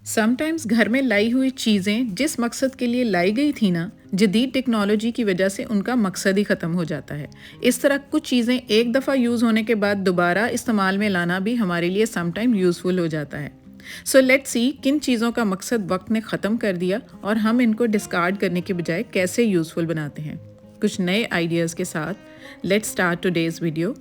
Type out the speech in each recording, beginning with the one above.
Sometimes घर में लाई हुई चीज़ें जिस मकसद के लिए लाई गई थी ना, जदीद टेक्नोलॉजी की वजह से उनका मकसद ही ख़त्म हो जाता है। इस तरह कुछ चीज़ें एक दफ़ा यूज़ होने के बाद दोबारा इस्तेमाल में लाना भी हमारे लिए समटाइम यूज़फुल हो जाता है। सो लेट्स सी किन चीज़ों का मकसद वक्त ने ख़त्म कर दिया और हम इनको डिस्कार्ड करने के बजाय कैसे यूज़फुल बनाते हैं। कुछ नए आइडियाज़ के साथ let's start today's video.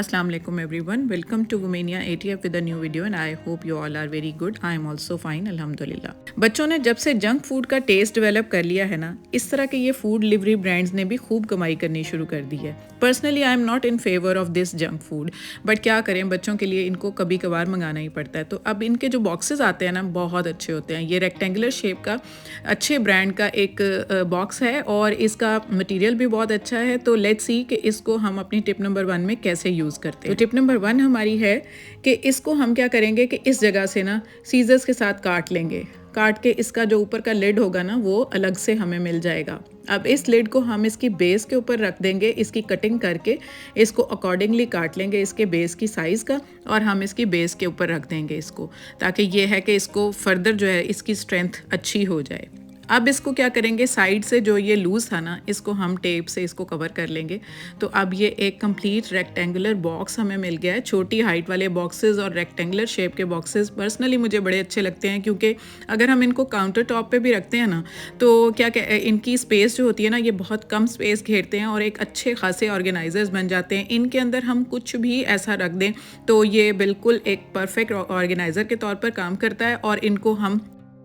Assalamu alaikum everyone, welcome to Womania ATF with a new video and I hope you all are very good. I am also fine alhamdulillah. बच्चों ने जब से जंक फूड का test develop कर लिया है ना, इस तरह के ये फूड डिलीवरी ब्रांड्स ने भी खूब कमाई करनी शुरू कर दी है। Personally I am not in favour of this junk food, but क्या करें, बच्चों के लिए इनको कभी कभार मंगाना ही पड़ता है। तो अब इनके जो बॉक्सेस आते हैं ना, बहुत अच्छे होते हैं। ये रेक्टेंगुलर शेप का अच्छे ब्रांड का एक बॉक्स है और इसका मटेरियल भी बहुत अच्छा है। तो लेट्स सी कि इसको हम अपनी टिप नंबर 1 में कैसे यूज़ करते हैं। तो टिप नंबर 1 हमारी है कि इसको हम क्या करेंगे कि इस जगह से ना सीजर्स के साथ काट लेंगे। काट के इसका जो ऊपर का लिड होगा ना, वो अलग से हमें मिल जाएगा। अब इस लिड को हम इसकी बेस के ऊपर रख देंगे, इसकी कटिंग करके इसको अकॉर्डिंगली काट लेंगे इसके बेस की साइज़ का, और हम इसकी बेस के ऊपर रख देंगे इसको, ताकि ये है कि इसको फर्दर जो है इसकी स्ट्रेंथ अच्छी हो जाए। अब इसको क्या करेंगे, साइड से जो ये लूज़ था ना, इसको हम टेप से इसको कवर कर लेंगे। तो अब ये एक कंप्लीट रेक्टेंगुलर बॉक्स हमें मिल गया है। छोटी हाइट वाले बॉक्सेस और रेक्टेंगुलर शेप के बॉक्सेस पर्सनली मुझे बड़े अच्छे लगते हैं, क्योंकि अगर हम इनको काउंटर टॉप पे भी रखते हैं ना, तो क्या इनकी स्पेस जो होती है ना, ये बहुत कम स्पेस घेरते हैं और एक अच्छे खासे ऑर्गेनाइजर्स बन जाते हैं। इनके अंदर हम कुछ भी ऐसा रख दें तो ये बिल्कुल एक परफेक्ट ऑर्गेनाइज़र के तौर पर काम करता है, और इनको हम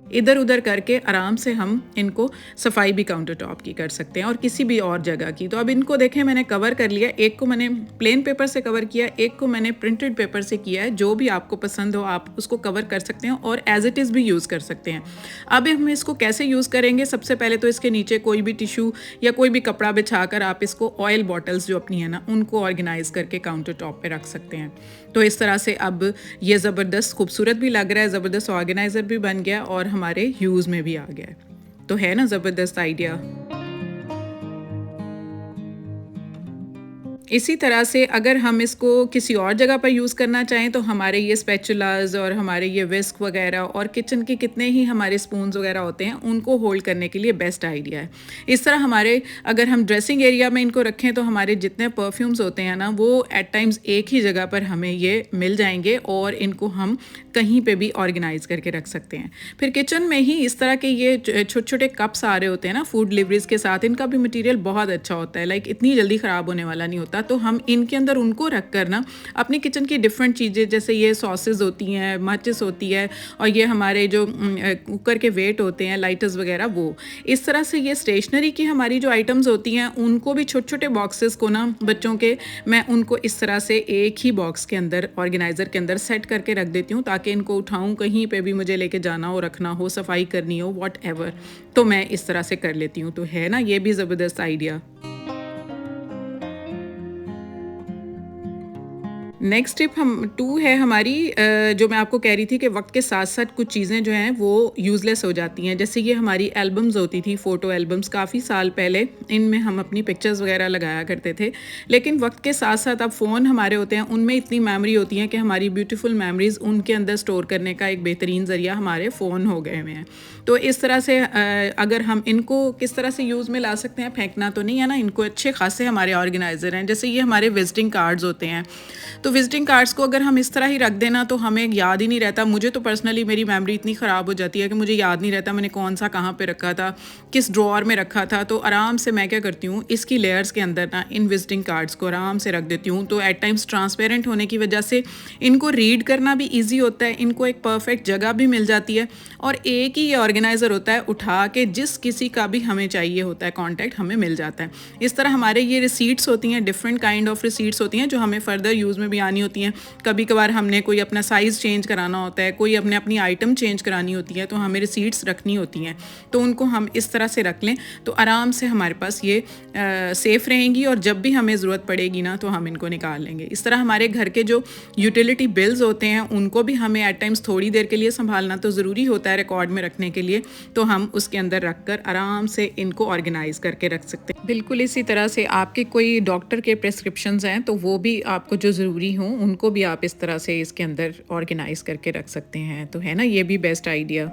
इधर उधर करके आराम से हम इनको सफाई भी काउंटर टॉप की कर सकते हैं और किसी भी और जगह की। तो अब इनको देखें, मैंने कवर कर लिया। एक को मैंने प्लेन पेपर से कवर किया, एक को मैंने प्रिंटेड पेपर से किया है। जो भी आपको पसंद हो आप उसको कवर कर सकते हैं और एज इट इज़ भी यूज़ कर सकते हैं। अब हम इसको कैसे यूज़ करेंगे, सबसे पहले तो इसके नीचे कोई भी टिश्यू या कोई भी कपड़ा बिछा कर आप इसको ऑयल बॉटल्स जो अपनी है ना, उनको ऑर्गेनाइज़ करके काउंटर टॉप पर रख सकते हैं। तो इस तरह से अब ये ज़बरदस्त खूबसूरत भी लग रहा है, ज़बरदस्त ऑर्गेनाइज़र भी बन गया और हमारे यूज़ में भी आ गया। तो है ना ज़बरदस्त आइडिया। इसी तरह से अगर हम इसको किसी और जगह पर यूज़ करना चाहें, तो हमारे ये स्पैचुलास और हमारे ये विस्क वगैरह और किचन के कितने ही हमारे स्पून्स वगैरह होते हैं, उनको होल्ड करने के लिए बेस्ट आइडिया है। इस तरह हमारे अगर हम ड्रेसिंग एरिया में इनको रखें, तो हमारे जितने परफ्यूम्स होते हैं ना, वो एट टाइम्स एक ही जगह पर हमें ये मिल जाएंगे और इनको हम कहीं पे भी ऑर्गेनाइज़ करके रख सकते हैं। फिर किचन में ही इस तरह के ये छोटे छोटे कप्स आ रहे होते हैं ना फूड डिलीवरीज़ के साथ, इनका भी मटेरियल बहुत अच्छा होता है, लाइक इतनी जल्दी ख़राब होने वाला नहीं होता। तो हम इनके अंदर उनको रख कर ना अपनी किचन की डिफरेंट चीज़ें, जैसे ये सॉसेज होती हैं, माचिस होती है, और ये हमारे जो कुकर के वेट होते हैं, लाइटर्स वगैरह, वो इस तरह से ये स्टेशनरी की हमारी जो आइटम्स होती हैं, उनको भी छोटे छोटे बॉक्सेस को ना बच्चों के, मैं उनको इस तरह से एक ही बॉक्स के अंदर ऑर्गेनाइज़र के अंदर सेट करके रख देती हूँ, ताकि इनको उठाऊँ कहीं पे भी मुझे लेके जाना हो, रखना हो, सफाई करनी हो, वॉट एवर, तो मैं इस तरह से कर लेती हूँ। तो है ना ये भी ज़बरदस्त आइडिया। नेक्स्ट टिप हम 2 है हमारी, जो मैं आपको कह रही थी कि वक्त के साथ साथ कुछ चीज़ें जो हैं वो यूज़लेस हो जाती हैं। जैसे ये हमारी एल्बम्स होती थी, फ़ोटो एल्बम्स, काफ़ी साल पहले इनमें हम अपनी पिक्चर्स वगैरह लगाया करते थे। लेकिन वक्त के साथ साथ अब फ़ोन हमारे होते हैं, उनमें इतनी मेमोरी होती है कि हमारी ब्यूटीफुल मेमोरीज़ उनके अंदर स्टोर करने का एक बेहतरीन ज़रिया हमारे फ़ोन हो गए हुए हैं। तो इस तरह से अगर हम इनको किस तरह से यूज़ में ला सकते हैं, फेंकना तो नहीं है ना, इनको अच्छे खासे हमारे ऑर्गेनाइज़र हैं। जैसे ये हमारे विजिटिंग कार्ड्स होते हैं, तो विजिटिंग कार्ड्स को अगर हम इस तरह ही रख देना, तो हमें याद ही नहीं रहता। मुझे तो पर्सनली मेरी मेमोरी इतनी ख़राब हो जाती है कि मुझे याद नहीं रहता मैंने कौन सा कहाँ पे रखा था, किस ड्रॉअर में रखा था। तो आराम से मैं क्या करती हूँ, इसकी लेयर्स के अंदर ना इन विजिटिंग कार्ड्स को आराम से रख देती हूँ। तो एट टाइम्स ट्रांसपेरेंट होने की वजह से इनको रीड करना भी ईजी होता है, इनको एक परफेक्ट जगह भी मिल जाती है, और एक ही ये ऑर्गेनाइज़र होता है, उठा के जिस किसी का भी हमें चाहिए होता है कॉन्टैक्ट, हमें मिल जाता है। इस तरह हमारे ये रिसीट्स होती हैं, डिफरेंट काइंड ऑफ रिसीट्स होती हैं, जो हमें फर्दर यूज़ में भी आनी होती हैं। कभी कभार हमने कोई अपना साइज़ चेंज कराना होता है, कोई अपनी आइटम चेंज करानी होती है, तो हमें रिसीट्स रखनी होती हैं। तो उनको हम इस तरह से रख लें, तो आराम से हमारे पास ये सेफ़ रहेंगी, और जब भी हमें ज़रूरत पड़ेगी ना, तो हम इनको निकाल लेंगे। इस तरह हमारे घर के जो यूटिलिटी बिल्स होते हैं, उनको भी हमें एट टाइम्स थोड़ी देर के लिए संभालना तो ज़रूरी होता है रिकॉर्ड में रखने के लिए, तो हम उसके अंदर रख कर आराम से इनको ऑर्गेनाइज़ करके रख सकते हैं। बिल्कुल इसी तरह से आपके कोई डॉक्टर के प्रेस्क्रिप्शंस हैं, तो वो भी आपको जो ज़रूरी भी हों उनको भी आप इस तरह से इसके अंदर ऑर्गेनाइज़ करके रख सकते हैं। तो है ना, ये भी बेस्ट आइडिया।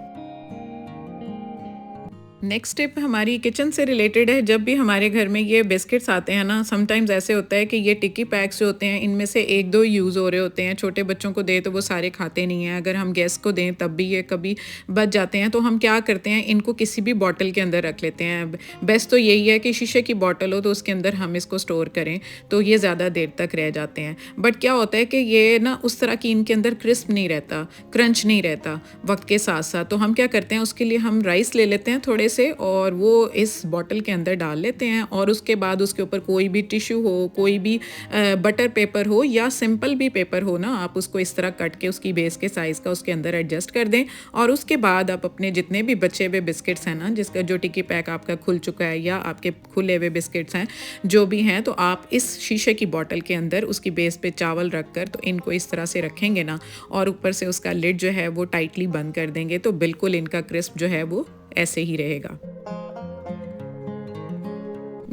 नेक्स्ट टिप हमारी किचन से रिलेटेड है। जब भी हमारे घर में ये बिस्किट्स आते हैं ना, समटाइम्स ऐसे होता है कि ये टिक्की पैक्स जो होते हैं इनमें से 1-2 यूज़ हो रहे होते हैं। छोटे बच्चों को दें तो वो सारे खाते नहीं हैं, अगर हम गेस्ट को दें तब भी ये कभी बच जाते हैं। तो हम क्या करते हैं, इनको किसी भी बॉटल के अंदर रख लेते हैं। बेस्ट तो यही है कि शीशे की बॉटल हो तो उसके अंदर हम इसको स्टोर करें, तो ये ज़्यादा देर तक रह जाते हैं। बट क्या होता है कि ये ना उस तरह की इनके अंदर क्रिस्प नहीं रहता, क्रंच नहीं रहता वक्त के साथ साथ। तो हम क्या करते हैं, उसके लिए हम राइस ले लेते हैं थोड़े से और वो इस बॉटल के अंदर डाल लेते हैं और उसके बाद उसके ऊपर कोई भी टिश्यू हो, कोई भी बटर पेपर हो या सिंपल भी पेपर हो ना, आप उसको इस तरह कट के उसकी बेस के साइज़ का उसके अंदर एडजस्ट कर दें। और उसके बाद आप अपने जितने भी बचे हुए बिस्किट्स हैं ना, जिसका जो टिक्की पैक आपका खुल चुका है या आपके खुले हुए बिस्किट्स हैं जो भी हैं, तो आप इस शीशे की बॉटल के अंदर उसकी बेस पे चावल रख कर तो इनको इस तरह से रखेंगे ना और ऊपर से उसका लिड जो है वो टाइटली बंद कर देंगे, तो बिल्कुल इनका क्रिस्प जो है वो ऐसे ही रहेगा।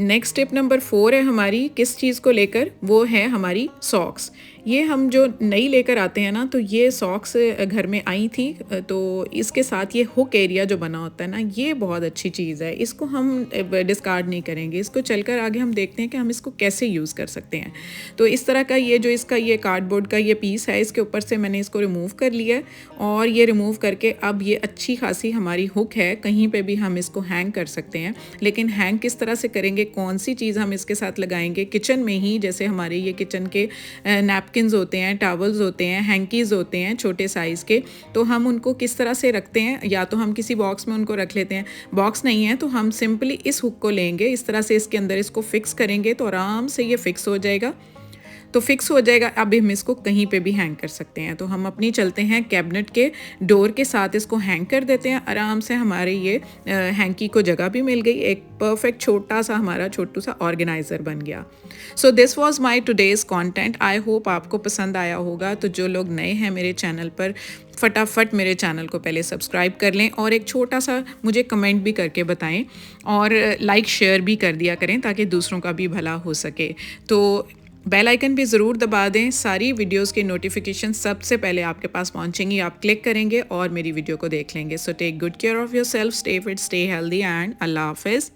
नेक्स्ट टिप नंबर 4 है हमारी किस चीज़ को लेकर, वो है हमारी सॉक्स। ये हम जो नई लेकर आते हैं ना, तो ये सॉक्स घर में आई थी, तो इसके साथ ये हुक एरिया जो बना होता है ना, ये बहुत अच्छी चीज़ है। इसको हम डिस्कार्ड नहीं करेंगे, इसको चलकर आगे हम देखते हैं कि हम इसको कैसे यूज़ कर सकते हैं। तो इस तरह का ये जो इसका ये कार्डबोर्ड का ये पीस है, इसके ऊपर से मैंने इसको रिमूव कर लिया है और ये रिमूव करके अब ये अच्छी खासी हमारी हुक है, कहीं पे भी हम इसको हैंग कर सकते हैं। लेकिन हैंग किस तरह से करेंगे, कौन सी चीज़ हम इसके साथ लगाएंगे, किचन में ही जैसे हमारे ये किचन के नैपकिन्स होते हैं, टॉवल्स होते हैं, हैंकीज़ होते हैं छोटे साइज़ के, तो हम उनको किस तरह से रखते हैं, या तो हम किसी बॉक्स में उनको रख लेते हैं। बॉक्स नहीं है तो हम सिंपली इस हुक को लेंगे, इस तरह से इसके अंदर इसको फिक्स करेंगे तो आराम से ये फिक्स हो जाएगा। तो फिक्स हो जाएगा, अब हम इसको कहीं पे भी हैंग कर सकते हैं। तो हम अपनी चलते हैं कैबिनेट के डोर के साथ इसको हैंग कर देते हैं, आराम से हमारे ये हैंकी को जगह भी मिल गई, एक परफेक्ट छोटा सा हमारा छोटू सा ऑर्गेनाइज़र बन गया। So this was my today's content. I hope आपको पसंद आया होगा। तो जो लोग नए हैं मेरे चैनल पर, फटाफट मेरे चैनल को पहले सब्सक्राइब कर लें और एक छोटा सा मुझे कमेंट भी करके बताएं और लाइक शेयर भी कर दिया करें ताकि दूसरों का भी भला हो सके। तो बेल आइकन भी ज़रूर दबा दें, सारी वीडियोस की नोटिफिकेशन सबसे पहले आपके पास पहुंचेंगी, आप क्लिक करेंगे और मेरी वीडियो को देख लेंगे। So take good care of yourself, stay fit, stay healthy and अल्लाह हाफिज़।